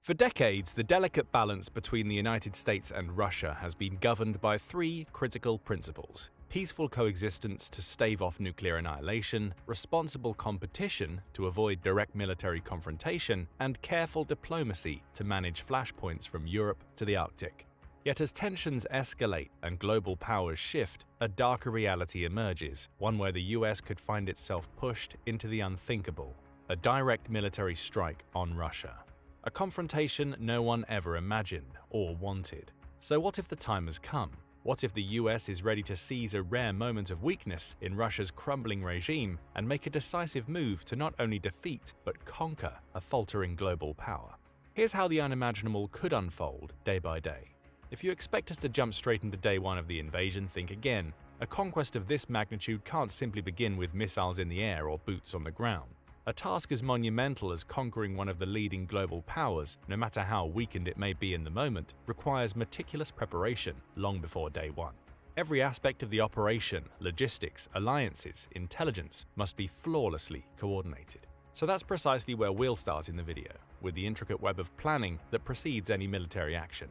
For decades, the delicate balance between the United States and Russia has been governed by three critical principles: peaceful coexistence to stave off nuclear annihilation, responsible competition to avoid direct military confrontation, and careful diplomacy to manage flashpoints from Europe to the Arctic. Yet as tensions escalate and global powers shift, a darker reality emerges, one where the US could find itself pushed into the unthinkable: a direct military strike on Russia. A confrontation no one ever imagined or wanted. So what if the time has come? What if the US is ready to seize a rare moment of weakness in Russia's crumbling regime and make a decisive move to not only defeat but conquer a faltering global power? Here's how the unimaginable could unfold day by day. If you expect us to jump straight into day one of the invasion, think again. A conquest of this magnitude can't simply begin with missiles in the air or boots on the ground. A task as monumental as conquering one of the leading global powers, no matter how weakened it may be in the moment, requires meticulous preparation long before day one. Every aspect of the operation, logistics, alliances, intelligence, must be flawlessly coordinated. So that's precisely where we'll start in the video, with the intricate web of planning that precedes any military action.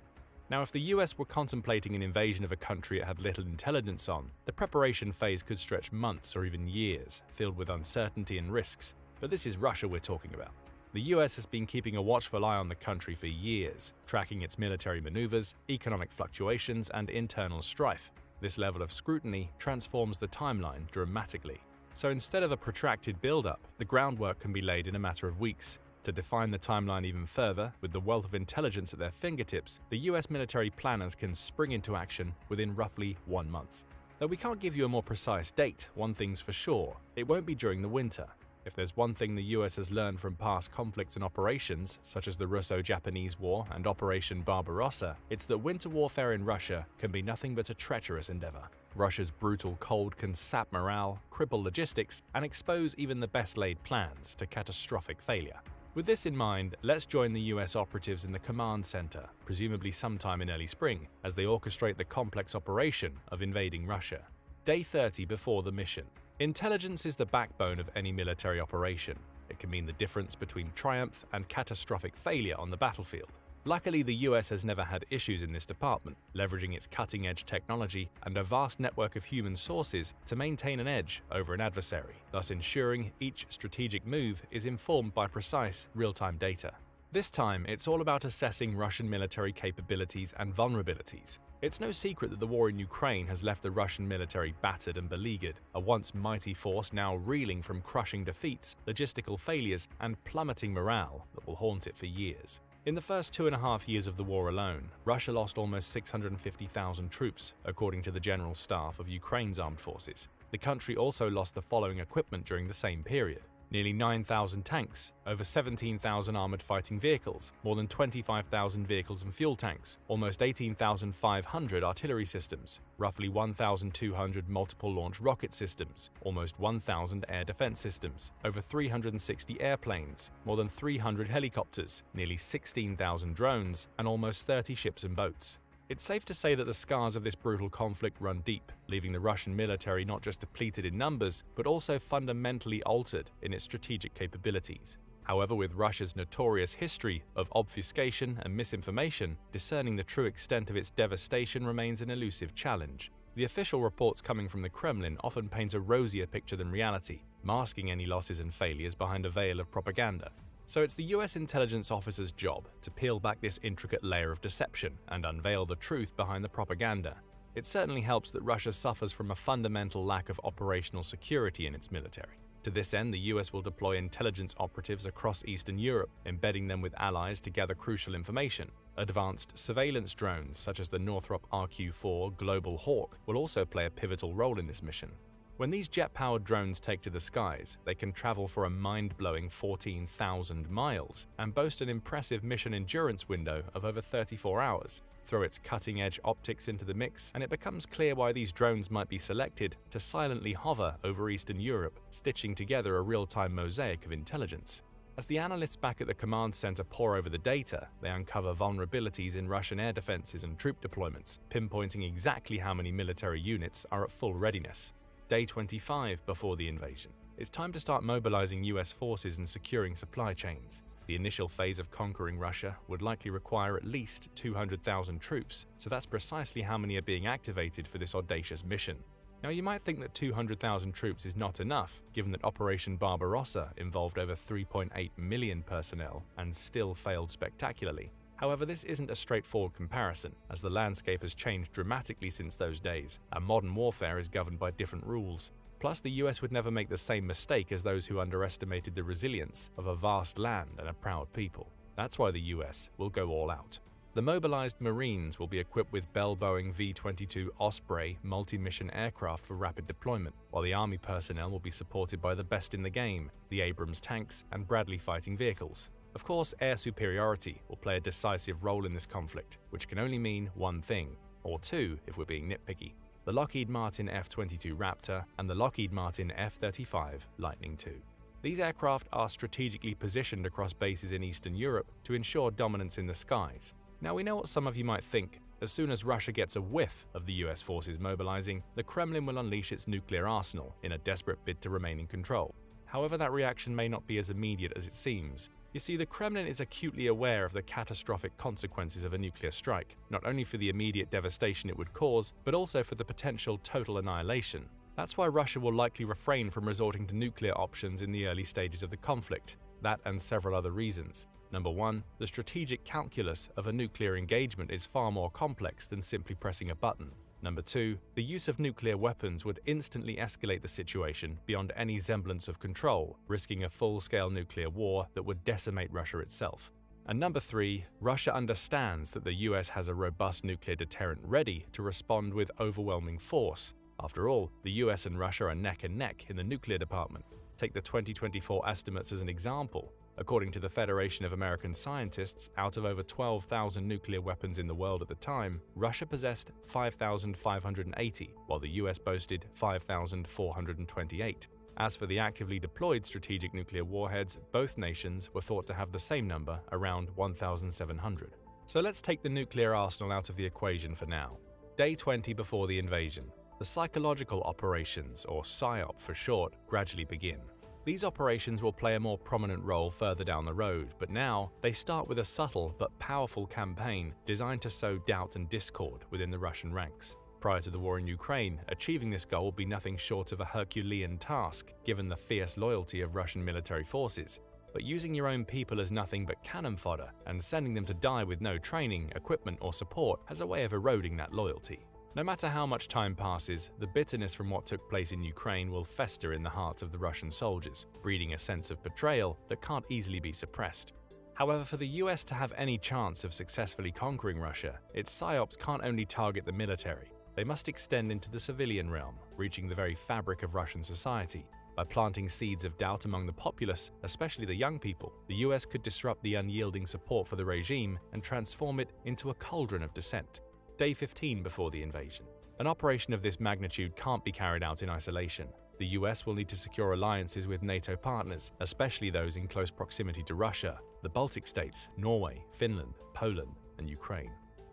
Now, if the US were contemplating an invasion of a country it had little intelligence on, the preparation phase could stretch months or even years, filled with uncertainty and risks. But this is Russia we're talking about. The US has been keeping a watchful eye on the country for years, tracking its military maneuvers, economic fluctuations, and internal strife. This level of scrutiny transforms the timeline dramatically. So instead of a protracted build-up, the groundwork can be laid in a matter of weeks. To define the timeline even further, with the wealth of intelligence at their fingertips, the US military planners can spring into action within roughly 1 month. Though we can't give you a more precise date, one thing's for sure: it won't be during the winter. If there's one thing the US has learned from past conflicts and operations, such as the Russo-Japanese War and Operation Barbarossa, it's that winter warfare in Russia can be nothing but a treacherous endeavor. Russia's brutal cold can sap morale, cripple logistics, and expose even the best-laid plans to catastrophic failure. With this in mind, let's join the US operatives in the command center, presumably sometime in early spring, as they orchestrate the complex operation of invading Russia. Day 30 before the mission. Intelligence is the backbone of any military operation. It can mean the difference between triumph and catastrophic failure on the battlefield. Luckily, the US has never had issues in this department, leveraging its cutting-edge technology and a vast network of human sources to maintain an edge over an adversary, thus ensuring each strategic move is informed by precise, real-time data. This time, it's all about assessing Russian military capabilities and vulnerabilities. It's no secret that the war in Ukraine has left the Russian military battered and beleaguered, a once mighty force now reeling from crushing defeats, logistical failures, and plummeting morale that will haunt it for years. In the first 2.5 years of the war alone, Russia lost almost 650,000 troops, according to the General Staff of Ukraine's armed forces. The country also lost the following equipment during the same period: nearly 9,000 tanks, over 17,000 armored fighting vehicles, more than 25,000 vehicles and fuel tanks, almost 18,500 artillery systems, roughly 1,200 multiple launch rocket systems, almost 1,000 air defense systems, over 360 airplanes, more than 300 helicopters, nearly 16,000 drones, and almost 30 ships and boats. It's safe to say that the scars of this brutal conflict run deep, leaving the Russian military not just depleted in numbers, but also fundamentally altered in its strategic capabilities. However, with Russia's notorious history of obfuscation and misinformation, discerning the true extent of its devastation remains an elusive challenge. The official reports coming from the Kremlin often paint a rosier picture than reality, masking any losses and failures behind a veil of propaganda. So it's the US intelligence officer's job to peel back this intricate layer of deception and unveil the truth behind the propaganda. It certainly helps that Russia suffers from a fundamental lack of operational security in its military. To this end, the US will deploy intelligence operatives across Eastern Europe, embedding them with allies to gather crucial information. Advanced surveillance drones, such as the Northrop RQ-4 Global Hawk, will also play a pivotal role in this mission. When these jet-powered drones take to the skies, they can travel for a mind-blowing 14,000 miles and boast an impressive mission endurance window of over 34 hours. Throw its cutting-edge optics into the mix, and it becomes clear why these drones might be selected to silently hover over Eastern Europe, stitching together a real-time mosaic of intelligence. As the analysts back at the command center pore over the data, they uncover vulnerabilities in Russian air defenses and troop deployments, pinpointing exactly how many military units are at full readiness. Day 25 before the invasion. It's time to start mobilizing US forces and securing supply chains. The initial phase of conquering Russia would likely require at least 200,000 troops, so that's precisely how many are being activated for this audacious mission. Now, you might think that 200,000 troops is not enough, given that Operation Barbarossa involved over 3.8 million personnel and still failed spectacularly. However, this isn't a straightforward comparison, as the landscape has changed dramatically since those days, and modern warfare is governed by different rules. Plus, the US would never make the same mistake as those who underestimated the resilience of a vast land and a proud people. That's why the US will go all out. The mobilized Marines will be equipped with Bell Boeing V-22 Osprey multi-mission aircraft for rapid deployment, while the Army personnel will be supported by the best in the game, the Abrams tanks and Bradley fighting vehicles. Of course, air superiority will play a decisive role in this conflict, which can only mean one thing, or two if we're being nitpicky: the Lockheed Martin F-22 Raptor and the Lockheed Martin F-35 Lightning II. These aircraft are strategically positioned across bases in Eastern Europe to ensure dominance in the skies. Now, we know what some of you might think. As soon as Russia gets a whiff of the US forces mobilizing, the Kremlin will unleash its nuclear arsenal in a desperate bid to remain in control. However, that reaction may not be as immediate as it seems. You see, the Kremlin is acutely aware of the catastrophic consequences of a nuclear strike, not only for the immediate devastation it would cause, but also for the potential total annihilation. That's why Russia will likely refrain from resorting to nuclear options in the early stages of the conflict. That and several other reasons. Number one, the strategic calculus of a nuclear engagement is far more complex than simply pressing a button. Number two, the use of nuclear weapons would instantly escalate the situation beyond any semblance of control, risking a full-scale nuclear war that would decimate Russia itself. And number three, Russia understands that the US has a robust nuclear deterrent ready to respond with overwhelming force. After all, the US and Russia are neck and neck in the nuclear department. Take the 2024 estimates as an example. According to the Federation of American Scientists, out of over 12,000 nuclear weapons in the world at the time, Russia possessed 5,580, while the US boasted 5,428. As for the actively deployed strategic nuclear warheads, both nations were thought to have the same number, around 1,700. So let's take the nuclear arsenal out of the equation for now. Day 20 before the invasion. The psychological operations, or PSYOP for short, gradually begin. These operations will play a more prominent role further down the road, but now they start with a subtle but powerful campaign designed to sow doubt and discord within the Russian ranks. Prior to the war in Ukraine, achieving this goal would be nothing short of a Herculean task, given the fierce loyalty of Russian military forces. But using your own people as nothing but cannon fodder and sending them to die with no training, equipment, or support has a way of eroding that loyalty. No matter how much time passes, the bitterness from what took place in Ukraine will fester in the hearts of the Russian soldiers, breeding a sense of betrayal that can't easily be suppressed. However, for the US to have any chance of successfully conquering Russia, its PSYOPs can't only target the military. They must extend into the civilian realm, reaching the very fabric of Russian society. By planting seeds of doubt among the populace, especially the young people, the US could disrupt the unyielding support for the regime and transform it into a cauldron of dissent. Day 15 before the invasion. An operation of this magnitude can't be carried out in isolation. The US will need to secure alliances with NATO partners, especially those in close proximity to Russia, the Baltic states, Norway, Finland, Poland, and Ukraine.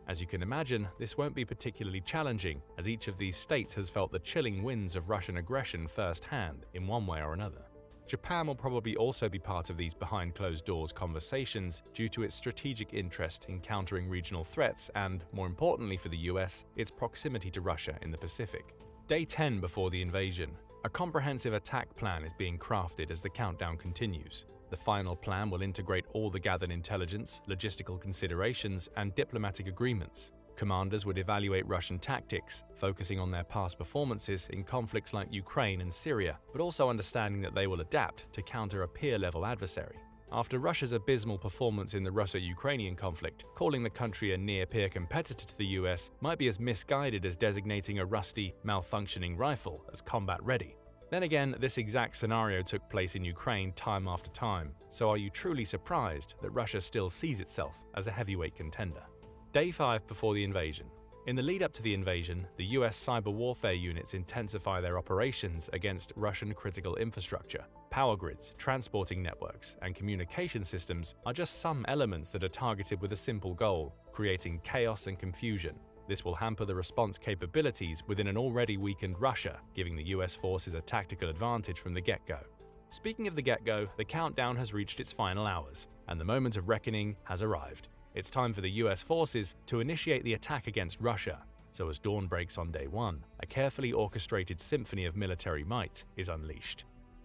As you can imagine, this won't be particularly challenging, as each of these states has felt the chilling winds of Russian aggression firsthand in one way or another. Japan will probably also be part of these behind-closed-doors conversations due to its strategic interest in countering regional threats and, more importantly for the US, its proximity to Russia in the Pacific. Day 10 before the invasion. A comprehensive attack plan is being crafted as the countdown continues. The final plan will integrate all the gathered intelligence, logistical considerations, and diplomatic agreements. Commanders would evaluate Russian tactics, focusing on their past performances in conflicts like Ukraine and Syria, but also understanding that they will adapt to counter a peer-level adversary. After Russia's abysmal performance in the Russo-Ukrainian conflict, calling the country a near-peer competitor to the US might be as misguided as designating a rusty, malfunctioning rifle as combat-ready. Then again, this exact scenario took place in Ukraine time after time, so are you truly surprised that Russia still sees itself as a heavyweight contender? Day 5 before the invasion. In the lead-up to the invasion, the US cyber warfare units intensify their operations against Russian critical infrastructure. Power grids, transporting networks, and communication systems are just some elements that are targeted with a simple goal: creating chaos and confusion. This will hamper the response capabilities within an already weakened Russia, giving the US forces a tactical advantage from the get-go. Speaking of the get-go, the countdown has reached its final hours, and the moment of reckoning has arrived. It's time for the US forces to initiate the attack against Russia. So as dawn breaks on day 1, a carefully orchestrated symphony of military might is unleashed.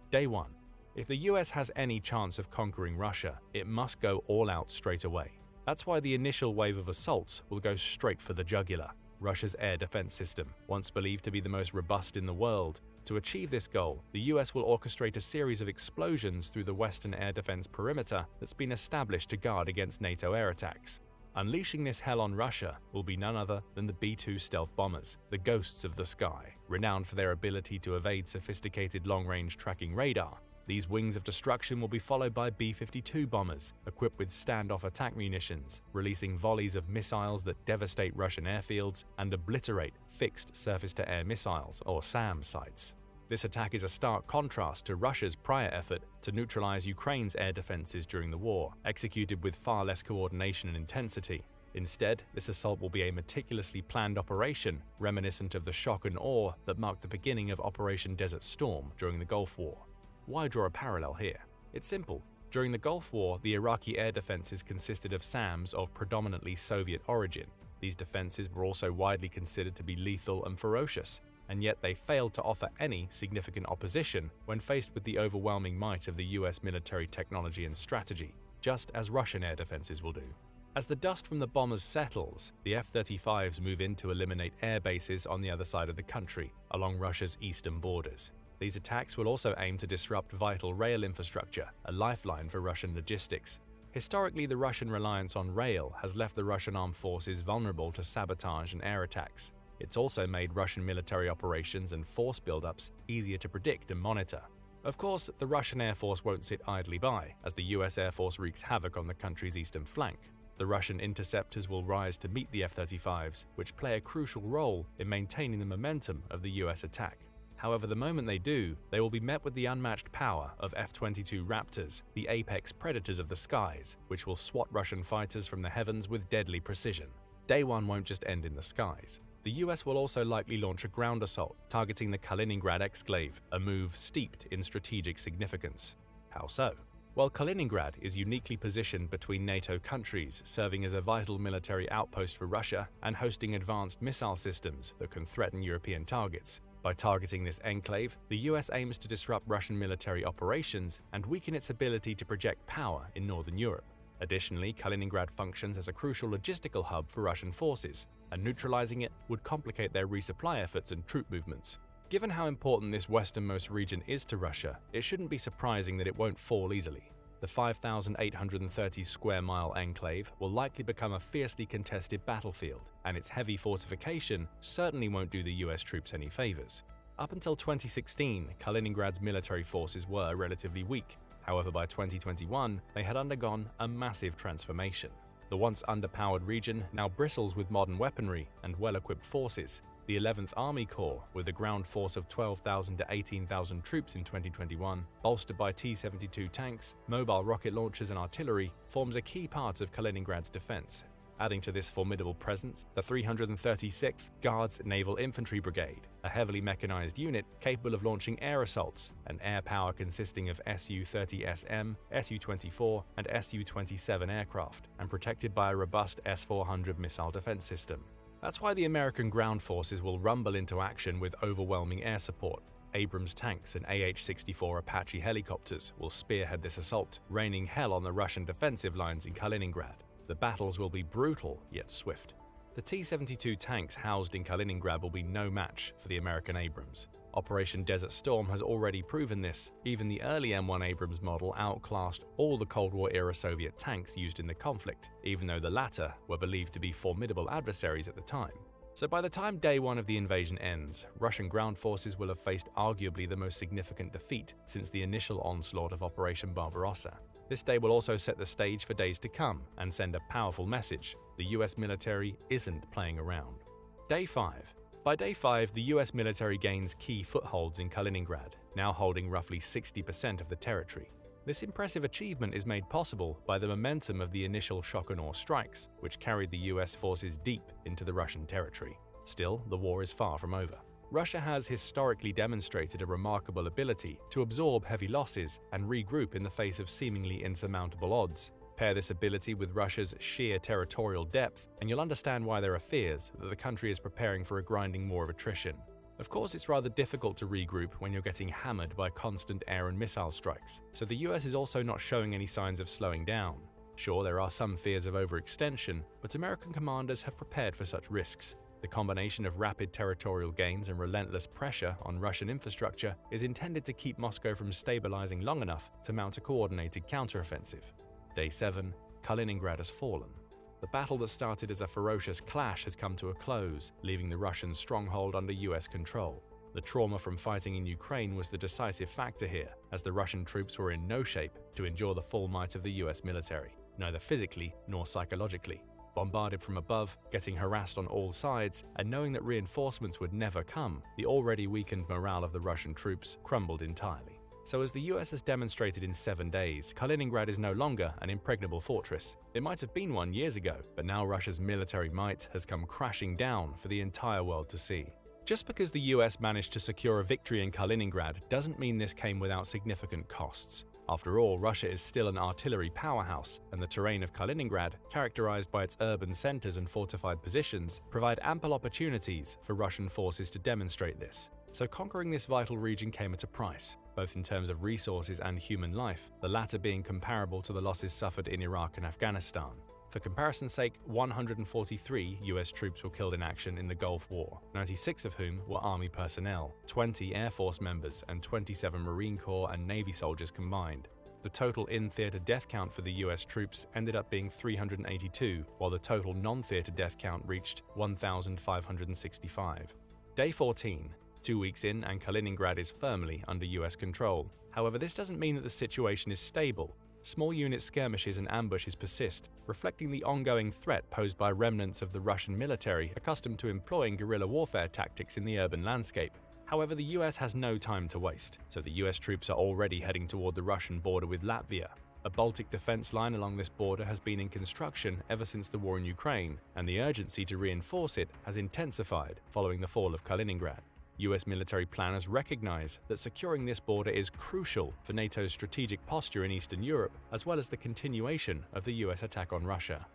Day 1. If the US has any chance of conquering Russia, it must go all out straight away. That's why the initial wave of assaults will go straight for the jugular. Russia's air defense system, once believed to be the most robust in the world. To achieve this goal, the US will orchestrate a series of explosions through the western air defense perimeter that's been established to guard against NATO air attacks. Unleashing this hell on Russia will be none other than the B-2 stealth bombers, the ghosts of the sky, renowned for their ability to evade sophisticated long-range tracking radar. These wings of destruction will be followed by B-52 bombers, equipped with standoff attack munitions, releasing volleys of missiles that devastate Russian airfields and obliterate fixed surface-to-air missiles, or SAM, sites. This attack is a stark contrast to Russia's prior effort to neutralize Ukraine's air defenses during the war, executed with far less coordination and intensity. Instead, this assault will be a meticulously planned operation, reminiscent of the shock and awe that marked the beginning of Operation Desert Storm during the Gulf War. Why draw a parallel here? It's simple. During the Gulf War, the Iraqi air defenses consisted of SAMs of predominantly Soviet origin. These defenses were also widely considered to be lethal and ferocious, and yet they failed to offer any significant opposition when faced with the overwhelming might of the US military technology and strategy, just as Russian air defenses will do. As the dust from the bombers settles, the F-35s move in to eliminate air bases on the other side of the country, along Russia's eastern borders. These attacks will also aim to disrupt vital rail infrastructure, a lifeline for Russian logistics. Historically, the Russian reliance on rail has left the Russian armed forces vulnerable to sabotage and air attacks. It's also made Russian military operations and force buildups easier to predict and monitor. Of course, the Russian Air Force won't sit idly by, as the US Air Force wreaks havoc on the country's eastern flank. The Russian interceptors will rise to meet the F-35s, which play a crucial role in maintaining the momentum of the US attack. However, the moment they do, they will be met with the unmatched power of F-22 Raptors, the apex predators of the skies, which will swat Russian fighters from the heavens with deadly precision. Day 1 won't just end in the skies. The US will also likely launch a ground assault, targeting the Kaliningrad exclave, a move steeped in strategic significance. How so? Well, Kaliningrad is uniquely positioned between NATO countries, serving as a vital military outpost for Russia and hosting advanced missile systems that can threaten European targets. By targeting this enclave, the US aims to disrupt Russian military operations and weaken its ability to project power in Northern Europe. Additionally, Kaliningrad functions as a crucial logistical hub for Russian forces, and neutralizing it would complicate their resupply efforts and troop movements. Given how important this westernmost region is to Russia, it shouldn't be surprising that it won't fall easily. The 5,830 square mile enclave will likely become a fiercely contested battlefield, and its heavy fortification certainly won't do the US troops any favors. Up until 2016, Kaliningrad's military forces were relatively weak. However, by 2021, they had undergone a massive transformation. The once underpowered region now bristles with modern weaponry and well-equipped forces. The 11th Army Corps, with a ground force of 12,000 to 18,000 troops in 2021, bolstered by T-72 tanks, mobile rocket launchers and artillery, forms a key part of Kaliningrad's defense. Adding to this formidable presence, the 336th Guards Naval Infantry Brigade, a heavily mechanized unit capable of launching air assaults, an air power consisting of Su-30SM, Su-24, and Su-27 aircraft, and protected by a robust S-400 missile defense system. That's why the American ground forces will rumble into action with overwhelming air support. Abrams tanks and AH-64 Apache helicopters will spearhead this assault, raining hell on the Russian defensive lines in Kaliningrad. The battles will be brutal yet swift. The T-72 tanks housed in Kaliningrad will be no match for the American Abrams. Operation Desert Storm has already proven this. Even the early M1 Abrams model outclassed all the Cold War-era Soviet tanks used in the conflict, even though the latter were believed to be formidable adversaries at the time. So by the time day 1 of the invasion ends, Russian ground forces will have faced arguably the most significant defeat since the initial onslaught of Operation Barbarossa. This day will also set the stage for days to come and send a powerful message: the US military isn't playing around. Day 5. By day 5, the US military gains key footholds in Kaliningrad, now holding roughly 60% of the territory. This impressive achievement is made possible by the momentum of the initial shock and awe strikes, which carried the US forces deep into the Russian territory. Still, the war is far from over. Russia has historically demonstrated a remarkable ability to absorb heavy losses and regroup in the face of seemingly insurmountable odds. Pair this ability with Russia's sheer territorial depth, and you'll understand why there are fears that the country is preparing for a grinding war of attrition. Of course, it's rather difficult to regroup when you're getting hammered by constant air and missile strikes, so the US is also not showing any signs of slowing down. Sure, there are some fears of overextension, but American commanders have prepared for such risks. The combination of rapid territorial gains and relentless pressure on Russian infrastructure is intended to keep Moscow from stabilizing long enough to mount a coordinated counteroffensive. Day 7, Kaliningrad has fallen. The battle that started as a ferocious clash has come to a close, leaving the Russian stronghold under US control. The trauma from fighting in Ukraine was the decisive factor here, as the Russian troops were in no shape to endure the full might of the US military, neither physically nor psychologically. Bombarded from above, getting harassed on all sides, and knowing that reinforcements would never come, the already weakened morale of the Russian troops crumbled entirely. So as the US has demonstrated in 7 days, Kaliningrad is no longer an impregnable fortress. It might have been one years ago, but now Russia's military might has come crashing down for the entire world to see. Just because the US managed to secure a victory in Kaliningrad doesn't mean this came without significant costs. After all, Russia is still an artillery powerhouse, and the terrain of Kaliningrad, characterized by its urban centers and fortified positions, provide ample opportunities for Russian forces to demonstrate this. So conquering this vital region came at a price, both in terms of resources and human life, the latter being comparable to the losses suffered in Iraq and Afghanistan. For comparison's sake, 143 US troops were killed in action in the Gulf War, 96 of whom were Army personnel, 20 Air Force members, and 27 Marine Corps and Navy soldiers combined. The total in-theater death count for the US troops ended up being 382, while the total non-theater death count reached 1,565. Day 14. 2 weeks in, and Kaliningrad is firmly under US control. However, this doesn't mean that the situation is stable. Small unit skirmishes and ambushes persist, reflecting the ongoing threat posed by remnants of the Russian military accustomed to employing guerrilla warfare tactics in the urban landscape. However, the US has no time to waste, so the US troops are already heading toward the Russian border with Latvia. A Baltic defense line along this border has been in construction ever since the war in Ukraine, and the urgency to reinforce it has intensified following the fall of Kaliningrad. US military planners recognize that securing this border is crucial for NATO's strategic posture in Eastern Europe, as well as the continuation of the US attack on Russia.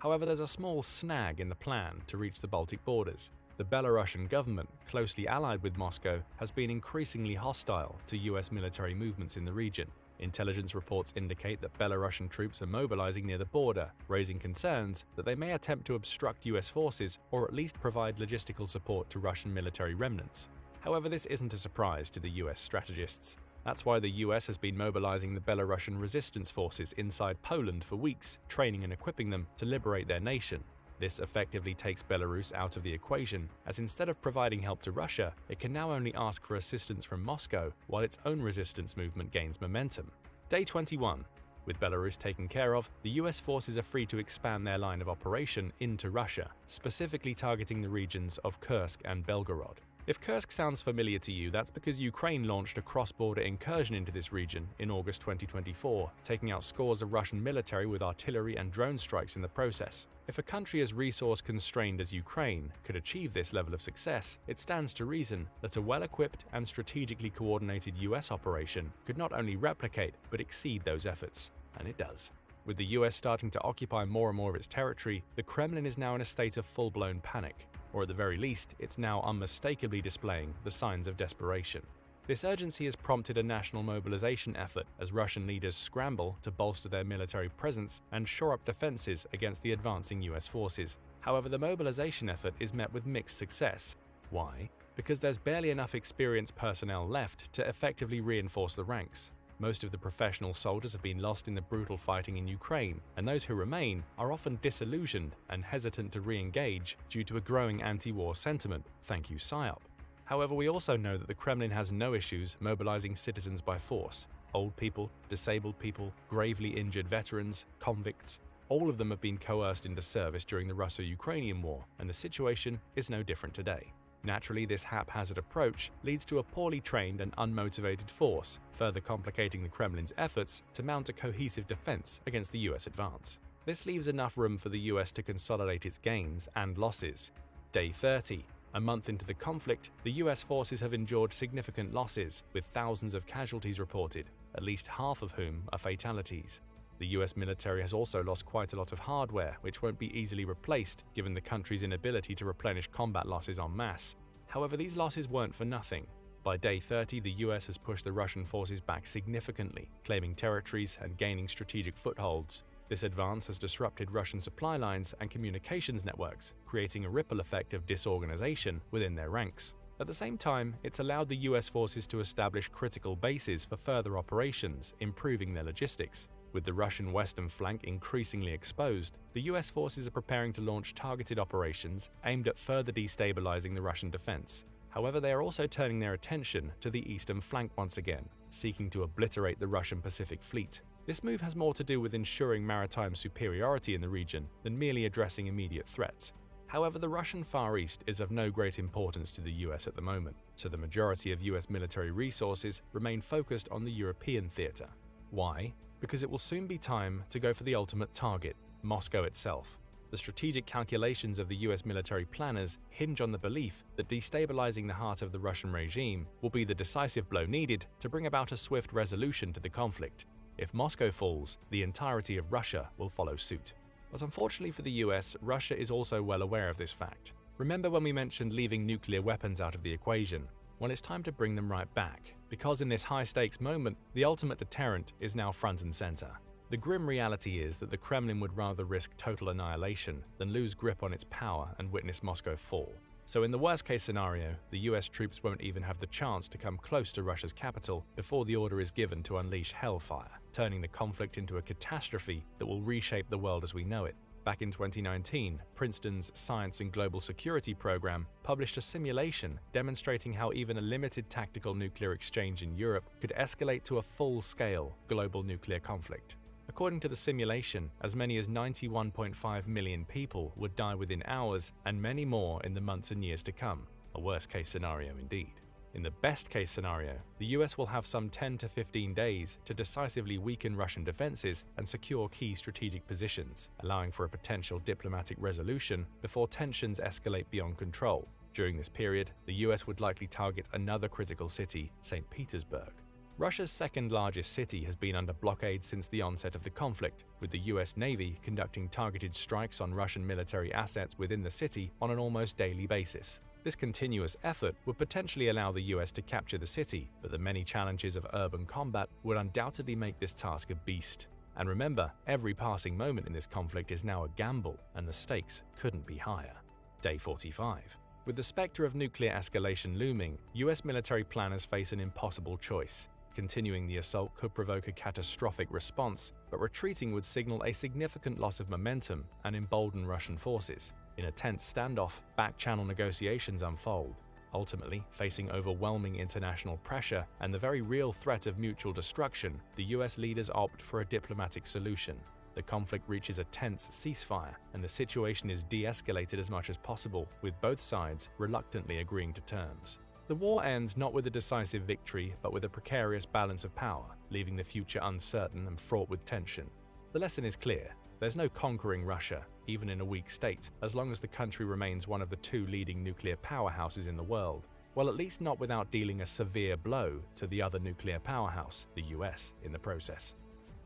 However, there's a small snag in the plan to reach the Baltic borders. The Belarusian government, closely allied with Moscow, has been increasingly hostile to US military movements in the region. Intelligence reports indicate that Belarusian troops are mobilizing near the border, raising concerns that they may attempt to obstruct US forces or at least provide logistical support to Russian military remnants. However, this isn't a surprise to the US strategists. That's why the US has been mobilizing the Belarusian resistance forces inside Poland for weeks, training and equipping them to liberate their nation. This effectively takes Belarus out of the equation, as instead of providing help to Russia, it can now only ask for assistance from Moscow while its own resistance movement gains momentum. Day 21. With Belarus taken care of, the US forces are free to expand their line of operation into Russia, specifically targeting the regions of Kursk and Belgorod. If Kursk sounds familiar to you, that's because Ukraine launched a cross-border incursion into this region in August 2024, taking out scores of Russian military with artillery and drone strikes in the process. If a country as resource-constrained as Ukraine could achieve this level of success, it stands to reason that a well-equipped and strategically coordinated US operation could not only replicate but exceed those efforts. And it does. With the US starting to occupy more and more of its territory, the Kremlin is now in a state of full-blown panic. Or at the very least, it's now unmistakably displaying the signs of desperation. This urgency has prompted a national mobilization effort as Russian leaders scramble to bolster their military presence and shore up defenses against the advancing US forces. However, the mobilization effort is met with mixed success. Why? Because there's barely enough experienced personnel left to effectively reinforce the ranks. Most of the professional soldiers have been lost in the brutal fighting in Ukraine, and those who remain are often disillusioned and hesitant to re-engage due to a growing anti-war sentiment, thank you PSYOP. However, we also know that the Kremlin has no issues mobilizing citizens by force. Old people, disabled people, gravely injured veterans, convicts, all of them have been coerced into service during the Russo-Ukrainian War, and the situation is no different today. Naturally, this haphazard approach leads to a poorly trained and unmotivated force, further complicating the Kremlin's efforts to mount a cohesive defense against the US advance. This leaves enough room for the US to consolidate its gains and losses. Day 30. A month into the conflict, the US forces have endured significant losses, with thousands of casualties reported, at least half of whom are fatalities. The US military has also lost quite a lot of hardware, which won't be easily replaced given the country's inability to replenish combat losses en masse. However, these losses weren't for nothing. By day 30, the US has pushed the Russian forces back significantly, claiming territories and gaining strategic footholds. This advance has disrupted Russian supply lines and communications networks, creating a ripple effect of disorganization within their ranks. At the same time, it's allowed the US forces to establish critical bases for further operations, improving their logistics. With the Russian western flank increasingly exposed, the US forces are preparing to launch targeted operations aimed at further destabilizing the Russian defense. However, they are also turning their attention to the eastern flank once again, seeking to obliterate the Russian Pacific Fleet. This move has more to do with ensuring maritime superiority in the region than merely addressing immediate threats. However, the Russian Far East is of no great importance to the US at the moment, so the majority of US military resources remain focused on the European theater. Why? Because it will soon be time to go for the ultimate target, Moscow itself. The strategic calculations of the US military planners hinge on the belief that destabilizing the heart of the Russian regime will be the decisive blow needed to bring about a swift resolution to the conflict. If Moscow falls, the entirety of Russia will follow suit. But unfortunately for the US, Russia is also well aware of this fact. Remember when we mentioned leaving nuclear weapons out of the equation? Well, it's time to bring them right back, because in this high-stakes moment, the ultimate deterrent is now front and center. The grim reality is that the Kremlin would rather risk total annihilation than lose grip on its power and witness Moscow fall. So in the worst-case scenario, the US troops won't even have the chance to come close to Russia's capital before the order is given to unleash hellfire, turning the conflict into a catastrophe that will reshape the world as we know it. Back in 2019, Princeton's Science and Global Security program published a simulation demonstrating how even a limited tactical nuclear exchange in Europe could escalate to a full-scale global nuclear conflict. According to the simulation, as many as 91.5 million people would die within hours and many more in the months and years to come. A worst-case scenario indeed. In the best-case scenario, the US will have some 10 to 15 days to decisively weaken Russian defenses and secure key strategic positions, allowing for a potential diplomatic resolution before tensions escalate beyond control. During this period, the US would likely target another critical city, St. Petersburg. Russia's second-largest city has been under blockade since the onset of the conflict, with the US Navy conducting targeted strikes on Russian military assets within the city on an almost daily basis. This continuous effort would potentially allow the US to capture the city, but the many challenges of urban combat would undoubtedly make this task a beast. And remember, every passing moment in this conflict is now a gamble, and the stakes couldn't be higher. Day 45. With the specter of nuclear escalation looming, US military planners face an impossible choice. Continuing the assault could provoke a catastrophic response, but retreating would signal a significant loss of momentum and embolden Russian forces. In a tense standoff, back-channel negotiations unfold. Ultimately, facing overwhelming international pressure and the very real threat of mutual destruction, the US leaders opt for a diplomatic solution. The conflict reaches a tense ceasefire, and the situation is de-escalated as much as possible, with both sides reluctantly agreeing to terms. The war ends not with a decisive victory, but with a precarious balance of power, leaving the future uncertain and fraught with tension. The lesson is clear. There's no conquering Russia, even in a weak state, as long as the country remains one of the two leading nuclear powerhouses in the world. Well, at least not without dealing a severe blow to the other nuclear powerhouse, the US, in the process.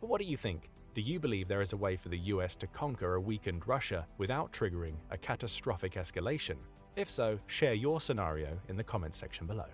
But what do you think? Do you believe there is a way for the US to conquer a weakened Russia without triggering a catastrophic escalation? If so, share your scenario in the comments section below.